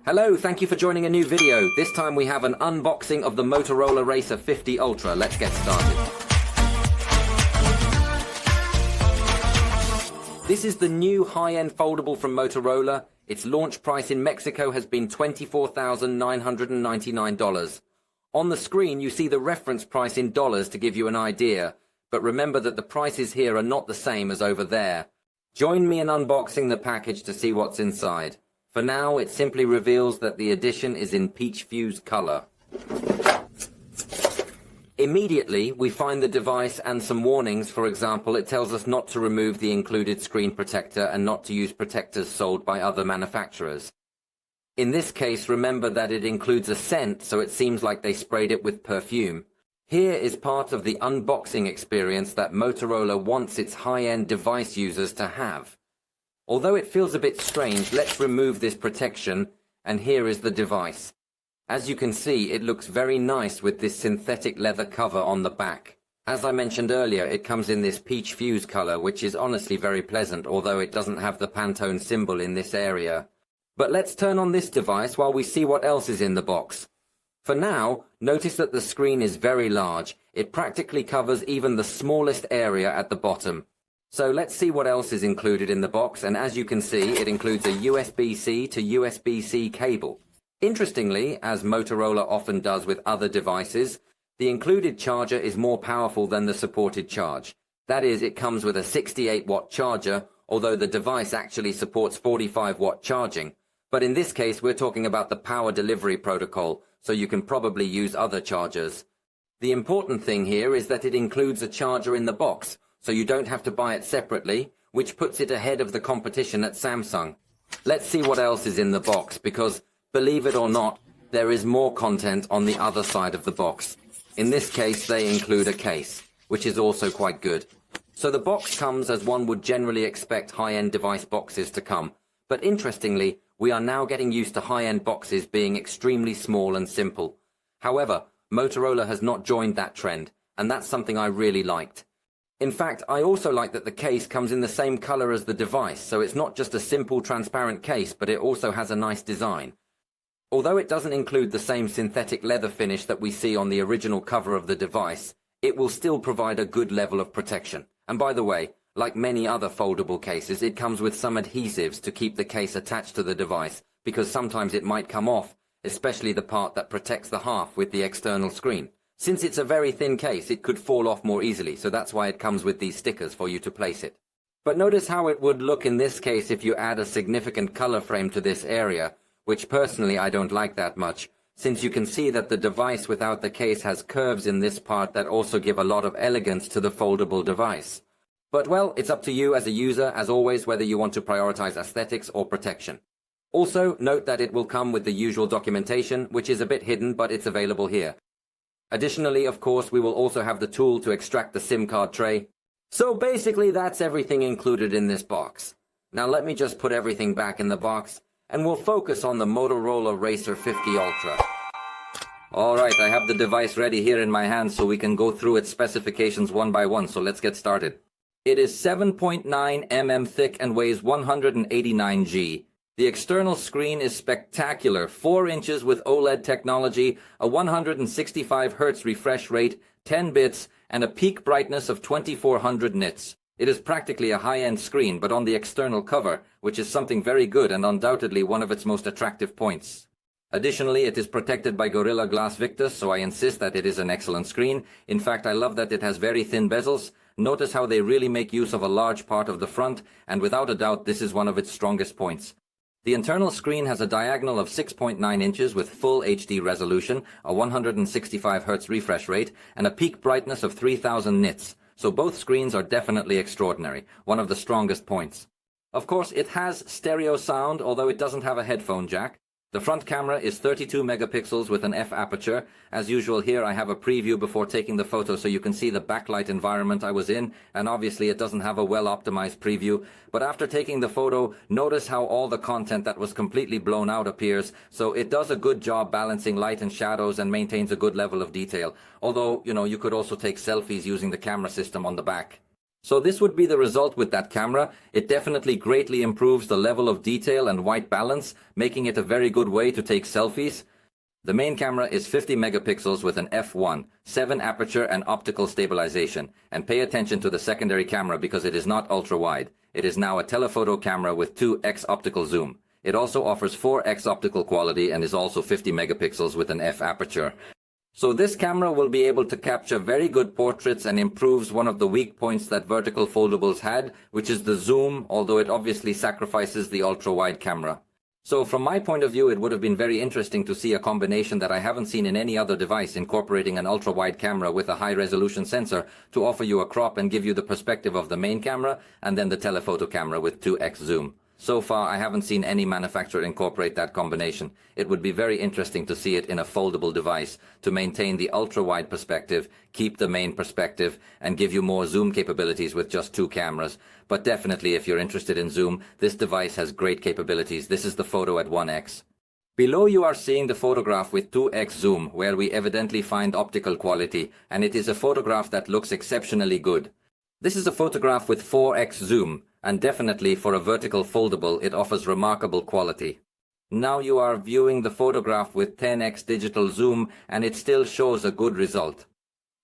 Hello, thank you for joining a new video. This time we have an unboxing of the Motorola Razr 50 Ultra. Let's get started. This is the new high-end foldable from Motorola. Its launch price in Mexico has been $24,999. On the screen you see the reference price in dollars to give you an idea, but remember that the prices here are not the same as over there. Join me in unboxing the package to see what's inside. For now, it simply reveals that the edition is in peach fuse color. Immediately, we find the device and some warnings. For example, it tells us not to remove the included screen protector and not to use protectors sold by other manufacturers. In this case, remember that it includes a scent, so it seems like they sprayed it with perfume. Here is part of the unboxing experience that Motorola wants its high-end device users to have. Although it feels a bit strange, let's remove this protection, and here is the device. As you can see, it looks very nice with this synthetic leather cover on the back. As I mentioned earlier, it comes in this peach fuse color, which is honestly very pleasant, although it doesn't have the Pantone symbol in this area. But let's turn on this device while we see what else is in the box. For now, notice that the screen is very large. It practically covers even the smallest area at the bottom. So let's see what else is included in the box, and as you can see, it includes a USB-C to USB-C cable. Interestingly, as Motorola often does with other devices, the included charger is more powerful than the supported charge. That is, it comes with a 68-watt charger, although the device actually supports 45-watt charging. But in this case, we're talking about the power delivery protocol, so you can probably use other chargers. The important thing here is that it includes a charger in the box, so you don't have to buy it separately, which puts it ahead of the competition at Samsung. Let's see what else is in the box, because, believe it or not, there is more content on the other side of the box. In this case, they include a case, which is also quite good. So the box comes as one would generally expect high-end device boxes to come, but interestingly, we are now getting used to high-end boxes being extremely small and simple. However, Motorola has not joined that trend, and that's something I really liked. In fact, I also like that the case comes in the same color as the device, so it's not just a simple transparent case, but it also has a nice design. Although it doesn't include the same synthetic leather finish that we see on the original cover of the device, it will still provide a good level of protection. And by the way, like many other foldable cases, it comes with some adhesives to keep the case attached to the device, because sometimes it might come off, especially the part that protects the half with the external screen. Since it's a very thin case, it could fall off more easily, so that's why it comes with these stickers for you to place it. But notice how it would look in this case if you add a significant color frame to this area, which personally I don't like that much, since you can see that the device without the case has curves in this part that also give a lot of elegance to the foldable device. But well, it's up to you as a user, as always, whether you want to prioritize aesthetics or protection. Also, note that it will come with the usual documentation, which is a bit hidden, but it's available here. Additionally, of course, we will also have the tool to extract the SIM card tray. So basically, that's everything included in this box. Now let me just put everything back in the box, and we'll focus on the Motorola Razr 50 Ultra. Alright, I have the device ready here in my hand so we can go through its specifications one by one, so let's get started. It is 7.9 mm thick and weighs 189 g. The external screen is spectacular, 4 inches with OLED technology, a 165 Hz refresh rate, 10 bits, and a peak brightness of 2400 nits. It is practically a high-end screen, but on the external cover, which is something very good and undoubtedly one of its most attractive points. Additionally, it is protected by Gorilla Glass Victus, so I insist that it is an excellent screen. In fact, I love that it has very thin bezels. Notice how they really make use of a large part of the front, and without a doubt, this is one of its strongest points. The internal screen has a diagonal of 6.9 inches with full HD resolution, a 165 Hz refresh rate, and a peak brightness of 3000 nits. So both screens are definitely extraordinary, one of the strongest points. Of course, it has stereo sound, although it doesn't have a headphone jack. The front camera is 32 megapixels with an f aperture. As usual, here I have a preview before taking the photo so you can see the backlight environment I was in, and obviously it doesn't have a well-optimized preview. But after taking the photo, notice how all the content that was completely blown out appears, so it does a good job balancing light and shadows and maintains a good level of detail. Although, you could also take selfies using the camera system on the back. So this would be the result with that camera. It definitely greatly improves the level of detail and white balance, making it a very good way to take selfies. The main camera is 50 megapixels with an f1, 7 aperture and optical stabilization. And pay attention to the secondary camera because it is not ultra-wide. It is now a telephoto camera with 2x optical zoom. It also offers 4x optical quality and is also 50 megapixels with an f aperture. So this camera will be able to capture very good portraits and improves one of the weak points that vertical foldables had, which is the zoom, although it obviously sacrifices the ultra-wide camera. So from my point of view, it would have been very interesting to see a combination that I haven't seen in any other device, incorporating an ultra-wide camera with a high-resolution sensor to offer you a crop and give you the perspective of the main camera and then the telephoto camera with 2x zoom. So far, I haven't seen any manufacturer incorporate that combination. It would be very interesting to see it in a foldable device to maintain the ultra-wide perspective, keep the main perspective, and give you more zoom capabilities with just 2 cameras. But definitely, if you're interested in zoom, this device has great capabilities. This is the photo at 1x. Below you are seeing the photograph with 2x zoom, where we evidently find optical quality, and it is a photograph that looks exceptionally good. This is a photograph with 4x zoom, and definitely for a vertical foldable it offers remarkable quality. Now you are viewing the photograph with 10x digital zoom and it still shows a good result.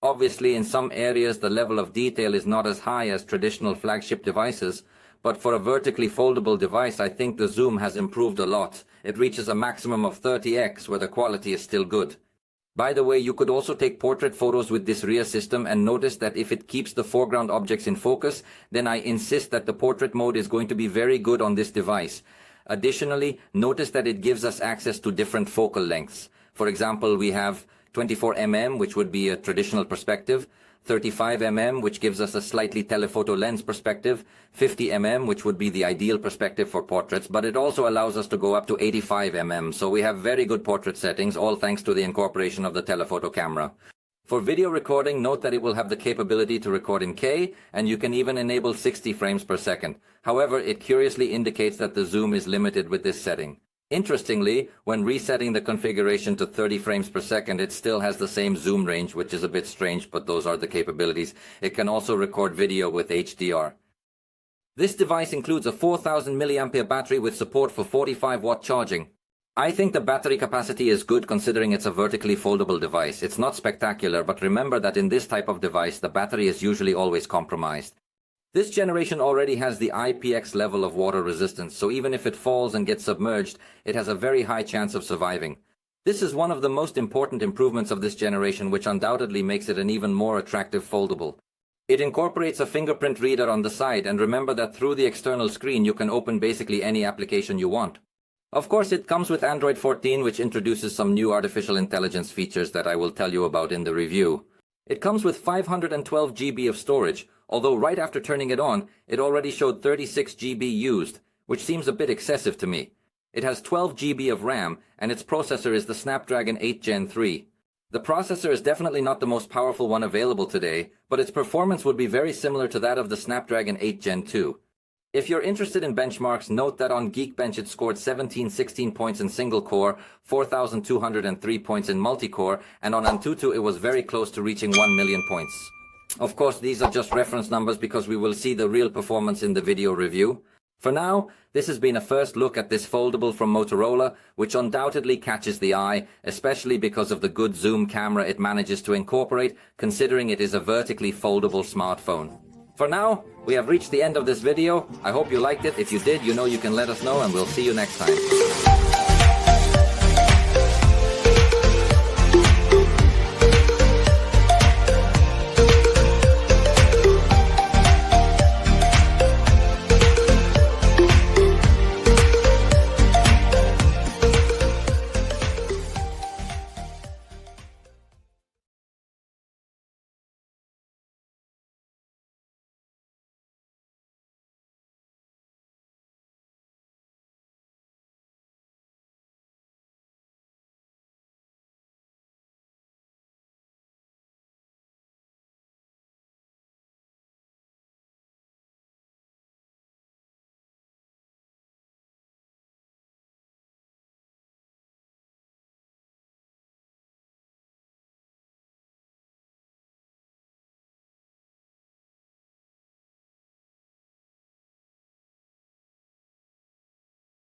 Obviously in some areas the level of detail is not as high as traditional flagship devices, but for a vertically foldable device I think the zoom has improved a lot. It reaches a maximum of 30x where the quality is still good. By the way, you could also take portrait photos with this rear system and notice that if it keeps the foreground objects in focus, then I insist that the portrait mode is going to be very good on this device. Additionally, notice that it gives us access to different focal lengths. For example, we have 24 mm, which would be a traditional perspective, 35 mm, which gives us a slightly telephoto lens perspective, 50 mm, which would be the ideal perspective for portraits, but it also allows us to go up to 85 mm, so we have very good portrait settings, all thanks to the incorporation of the telephoto camera. For video recording, note that it will have the capability to record in K, and you can even enable 60 frames per second. However, it curiously indicates that the zoom is limited with this setting. Interestingly, when resetting the configuration to 30 frames per second, it still has the same zoom range, which is a bit strange, but those are the capabilities. It can also record video with HDR. This device includes a 4000 mAh battery with support for 45-watt charging. I think the battery capacity is good considering it's a vertically foldable device. It's not spectacular, but remember that in this type of device, the battery is usually always compromised. This generation already has the IPX level of water resistance, so even if it falls and gets submerged, it has a very high chance of surviving. This is one of the most important improvements of this generation, which undoubtedly makes it an even more attractive foldable. It incorporates a fingerprint reader on the side, and remember that through the external screen you can open basically any application you want. Of course, it comes with Android 14, which introduces some new artificial intelligence features that I will tell you about in the review. It comes with 512 GB of storage, although right after turning it on, it already showed 36 GB used, which seems a bit excessive to me. It has 12 GB of RAM, and its processor is the Snapdragon 8 Gen 3. The processor is definitely not the most powerful one available today, but its performance would be very similar to that of the Snapdragon 8 Gen 2. If you're interested in benchmarks, note that on Geekbench it scored 1716 points in single-core, 4,203 points in multi-core, and on Antutu it was very close to reaching 1 million points. Of course, these are just reference numbers because we will see the real performance in the video review. For now, this has been a first look at this foldable from Motorola, which undoubtedly catches the eye, especially because of the good zoom camera it manages to incorporate, considering it is a vertically foldable smartphone. For now, we have reached the end of this video. I hope you liked it. If you did, you know you can let us know, and we'll see you next time.